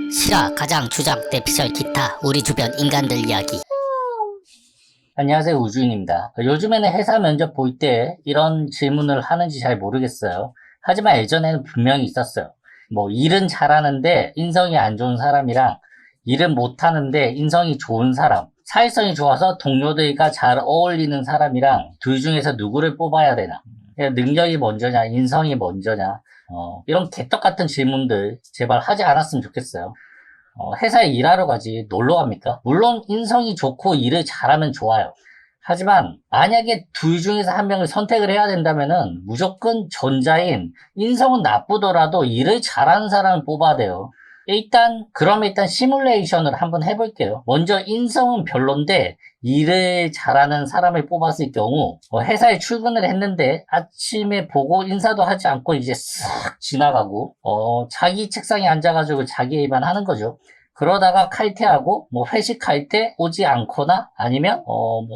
실화, 가장, 주장, 대피셜, 기타, 우리 주변 인간들 이야기. 안녕하세요, 우주인입니다. 요즘에는 회사 면접 볼 때 이런 질문을 하는지 잘 모르겠어요. 하지만 예전에는 분명히 있었어요. 일은 잘하는데 인성이 안 좋은 사람이랑 일은 못하는데 인성이 좋은 사람, 사회성이 좋아서 동료들과 잘 어울리는 사람이랑 둘 중에서 누구를 뽑아야 되나? 능력이 먼저냐, 인성이 먼저냐? 이런 개떡같은 질문들 제발 하지 않았으면 좋겠어요. 회사에 일하러 가지 놀러 갑니까? 물론 인성이 좋고 일을 잘하면 좋아요. 하지만 만약에 둘 중에서 한 명을 선택을 해야 된다면은 무조건 전자인 인성은 나쁘더라도 일을 잘하는 사람을 뽑아야 돼요. 그럼 일단 시뮬레이션을 한번 해볼게요. 먼저 인성은 별론데 일을 잘하는 사람을 뽑았을 경우 회사에 출근을 했는데 아침에 보고 인사도 하지 않고 이제 싹 지나가고 자기 책상에 앉아가지고 자기 일만 하는 거죠. 그러다가 칼퇴하고 회식할 때 오지 않거나 아니면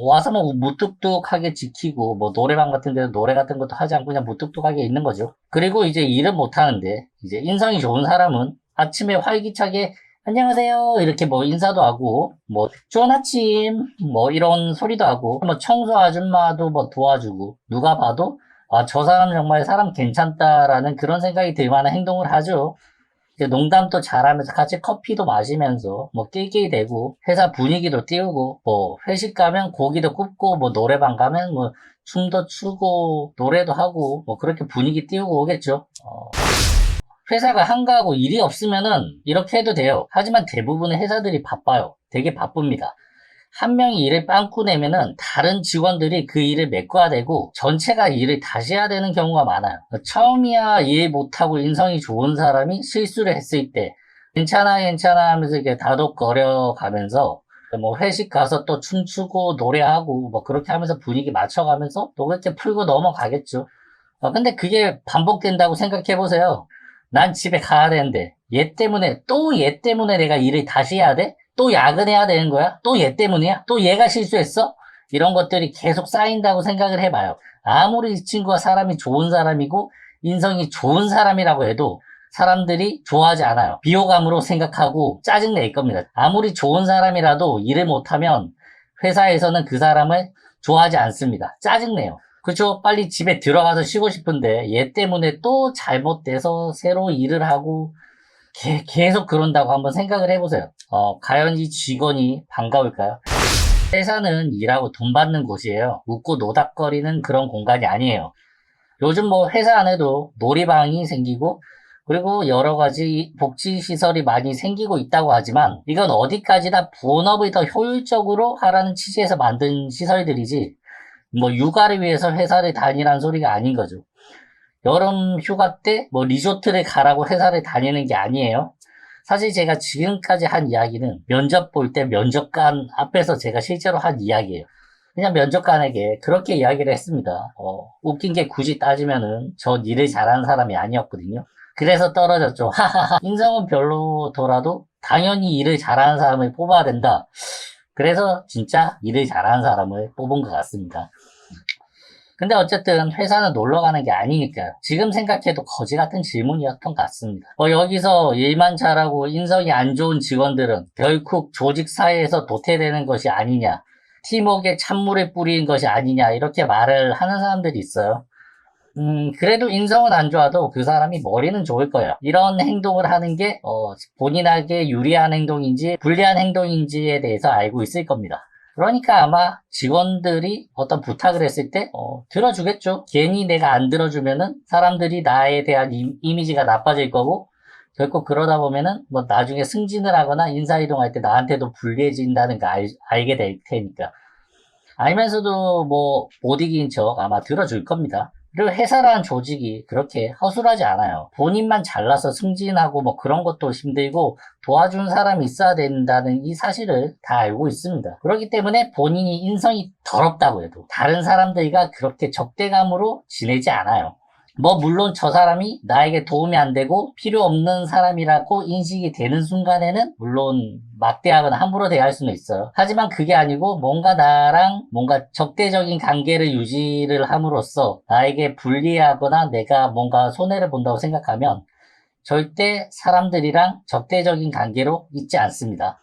와서 무뚝뚝하게 지키고 노래방 같은 데서 노래 같은 것도 하지 않고 그냥 무뚝뚝하게 있는 거죠. 그리고 이제 일은 못 하는데 이제 인성이 좋은 사람은 아침에 활기차게 안녕하세요 이렇게 인사도 하고 좋은 아침 이런 소리도 하고 청소 아줌마도 도와주고 누가 봐도 저 사람 정말 사람 괜찮다라는 그런 생각이 들 만한 행동을 하죠. 농담도 잘하면서 같이 커피도 마시면서 낄낄 대고 회사 분위기도 띄우고 회식 가면 고기도 굽고 노래방 가면 춤도 추고 노래도 하고 그렇게 분위기 띄우고 오겠죠. 회사가 한가하고 일이 없으면은 이렇게 해도 돼요. 하지만 대부분의 회사들이 바빠요. 되게 바쁩니다. 한 명이 일을 빵꾸 내면은 다른 직원들이 그 일을 메꿔야 되고 전체가 일을 다시 해야 되는 경우가 많아요. 처음이야 일 못하고 인성이 좋은 사람이 실수를 했을 때 괜찮아 하면서 이렇게 다독거려 가면서 회식 가서 또 춤추고 노래하고 그렇게 하면서 분위기 맞춰가면서 또 그렇게 풀고 넘어가겠죠. 근데 그게 반복된다고 생각해 보세요. 난 집에 가야 되는데 얘 때문에 내가 일을 다시 해야 돼? 또 야근해야 되는 거야? 또 얘 때문이야? 또 얘가 실수했어? 이런 것들이 계속 쌓인다고 생각을 해봐요. 아무리 이 친구가 사람이 좋은 사람이고 인성이 좋은 사람이라고 해도 사람들이 좋아하지 않아요. 비호감으로 생각하고 짜증낼 겁니다. 아무리 좋은 사람이라도 일을 못하면 회사에서는 그 사람을 좋아하지 않습니다. 짜증내요. 그쵸? 빨리 집에 들어가서 쉬고 싶은데 얘 때문에 또 잘못돼서 새로 일을 하고 계속 그런다고 한번 생각을 해보세요. 과연 이 직원이 반가울까요? 회사는 일하고 돈 받는 곳이에요. 웃고 노닥거리는 그런 공간이 아니에요. 요즘 회사 안에도 놀이방이 생기고 그리고 여러 가지 복지시설이 많이 생기고 있다고 하지만 이건 어디까지나 본업을 더 효율적으로 하라는 취지에서 만든 시설들이지 육아를 위해서 회사를 다니라는 소리가 아닌 거죠. 여름 휴가 때 리조트를 가라고 회사를 다니는 게 아니에요. 사실 제가 지금까지 한 이야기는 면접 볼 때 면접관 앞에서 제가 실제로 한 이야기예요. 그냥 면접관에게 그렇게 이야기를 했습니다. 웃긴 게 굳이 따지면은 전 일을 잘하는 사람이 아니었거든요. 그래서 떨어졌죠. 하하하. 인성은 별로더라도 당연히 일을 잘하는 사람을 뽑아야 된다. 그래서 진짜 일을 잘하는 사람을 뽑은 것 같습니다. 근데 어쨌든 회사는 놀러 가는 게 아니니까요. 지금 생각해도 거지 같은 질문이었던 것 같습니다. 여기서 일만 잘하고 인성이 안 좋은 직원들은 결국 조직 사회에서 도태되는 것이 아니냐, 팀워크에 찬물을 뿌리는 것이 아니냐 이렇게 말을 하는 사람들이 있어요. 그래도 인성은 안 좋아도 그 사람이 머리는 좋을 거예요. 이런 행동을 하는 게 본인에게 유리한 행동인지 불리한 행동인지에 대해서 알고 있을 겁니다. 그러니까 아마 직원들이 어떤 부탁을 했을 때 들어주겠죠. 괜히 내가 안 들어주면은 사람들이 나에 대한 이미지가 나빠질 거고 결국 그러다 보면은 나중에 승진을 하거나 인사이동할 때 나한테도 불리해진다는 거 알게 될 테니까. 알면서도 못 이긴 척 아마 들어줄 겁니다. 그리고 회사라는 조직이 그렇게 허술하지 않아요. 본인만 잘나서 승진하고 그런 것도 힘들고 도와준 사람이 있어야 된다는 이 사실을 다 알고 있습니다. 그렇기 때문에 본인이 인성이 더럽다고 해도 다른 사람들과 그렇게 적대감으로 지내지 않아요. 물론 저 사람이 나에게 도움이 안 되고 필요 없는 사람이라고 인식이 되는 순간에는 물론 막대하거나 함부로 대할 수는 있어요. 하지만 그게 아니고 나랑 적대적인 관계를 유지를 함으로써 나에게 불리하거나 내가 손해를 본다고 생각하면 절대 사람들이랑 적대적인 관계로 있지 않습니다.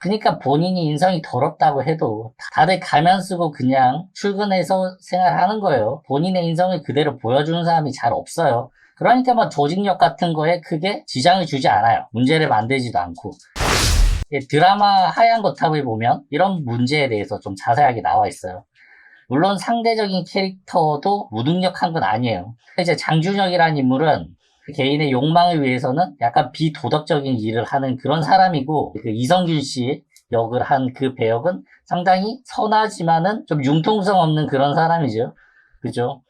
그러니까 본인이 인성이 더럽다고 해도 다들 가면 쓰고 그냥 출근해서 생활하는 거예요. 본인의 인성을 그대로 보여주는 사람이 잘 없어요. 그러니까 뭐 조직력 같은 거에 크게 지장을 주지 않아요. 문제를 만들지도 않고. 드라마 하얀 거탑을 보면 이런 문제에 대해서 좀 자세하게 나와 있어요. 물론 상대적인 캐릭터도 무능력한 건 아니에요. 이제 장준혁이라는 인물은 그 개인의 욕망을 위해서는 약간 비도덕적인 일을 하는 그런 사람이고, 그 이성균 씨 역을 한 그 배역은 상당히 선하지만은 좀 융통성 없는 그런 사람이죠. 그죠?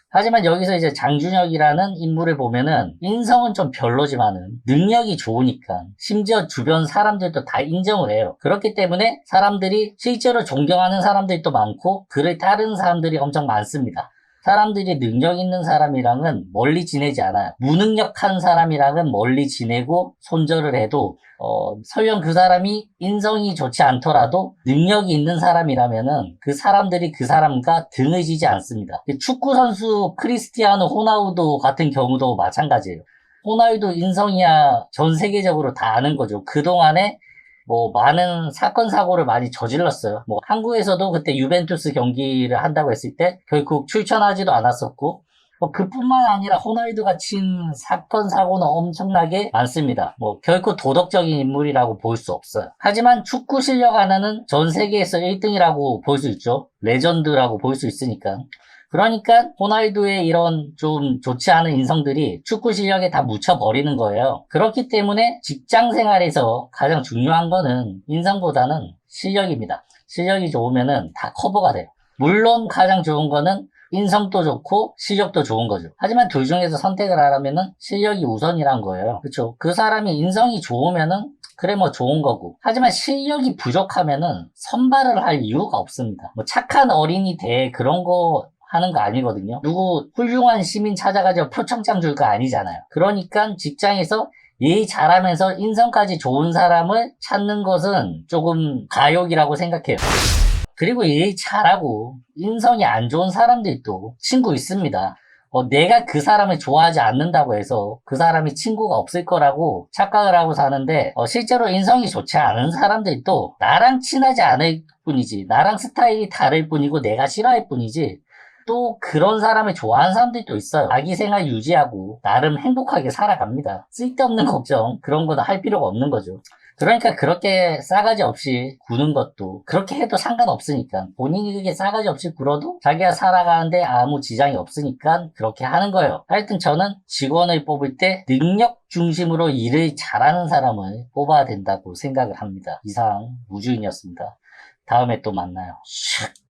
하지만 여기서 이제 장준혁이라는 인물을 보면은 인성은 좀 별로지만은 능력이 좋으니까 심지어 주변 사람들도 다 인정을 해요. 그렇기 때문에 사람들이 실제로 존경하는 사람들도 많고 그를 따르는 사람들이 엄청 많습니다. 사람들이 능력 있는 사람이랑은 멀리 지내지 않아요. 무능력한 사람이랑은 멀리 지내고 손절을 해도 설령 그 사람이 인성이 좋지 않더라도 능력이 있는 사람이라면은 그 사람들이 그 사람과 등을 지지 않습니다. 축구 선수 크리스티아노 호나우두 같은 경우도 마찬가지예요. 호나우두 인성이야 전 세계적으로 다 아는 거죠. 그동안에 뭐 많은 사건 사고를 많이 저질렀어요. 뭐 한국에서도 그때 유벤투스 경기를 한다고 했을 때 결국 출전하지도 않았었고, 뭐 그뿐만 아니라 호날두가 친 사건 사고는 엄청나게 많습니다. 뭐 결코 도덕적인 인물이라고 볼 수 없어요. 하지만 축구 실력 하나는 전 세계에서 1등이라고 볼 수 있죠. 레전드라고 볼 수 있으니까. 그러니까 호날두의 이런 좀 좋지 않은 인성들이 축구 실력에 다 묻혀버리는 거예요. 그렇기 때문에 직장 생활에서 가장 중요한 거는 인성보다는 실력입니다. 실력이 좋으면은 다 커버가 돼요. 물론 가장 좋은 거는 인성도 좋고 실력도 좋은 거죠. 하지만 둘 중에서 선택을 하라면은 실력이 우선이란 거예요. 그렇죠? 그 사람이 인성이 좋으면은 그래 뭐 좋은 거고, 하지만 실력이 부족하면은 선발을 할 이유가 없습니다. 뭐 착한 어린이 대회 그런 거 하는 거 아니거든요. 누구 훌륭한 시민 찾아가지고 표창장 줄 거 아니잖아요. 그러니까 직장에서 일 잘하면서 인성까지 좋은 사람을 찾는 것은 조금 가욕이라고 생각해요. 그리고 일 잘하고 인성이 안 좋은 사람들도 친구 있습니다. 내가 그 사람을 좋아하지 않는다고 해서 그 사람이 친구가 없을 거라고 착각을 하고 사는데, 실제로 인성이 좋지 않은 사람들도 나랑 친하지 않을 뿐이지, 나랑 스타일이 다를 뿐이고 내가 싫어할 뿐이지, 또 그런 사람을 좋아하는 사람들도 있어요. 자기 생활 유지하고 나름 행복하게 살아갑니다. 쓸데없는 걱정 그런 거는 할 필요가 없는 거죠. 그러니까 그렇게 싸가지 없이 구는 것도, 그렇게 해도 상관없으니까, 본인이 그게 싸가지 없이 굴어도 자기가 살아가는데 아무 지장이 없으니까 그렇게 하는 거예요. 하여튼 저는 직원을 뽑을 때 능력 중심으로 일을 잘하는 사람을 뽑아야 된다고 생각을 합니다. 이상 우주인이었습니다. 다음에 또 만나요.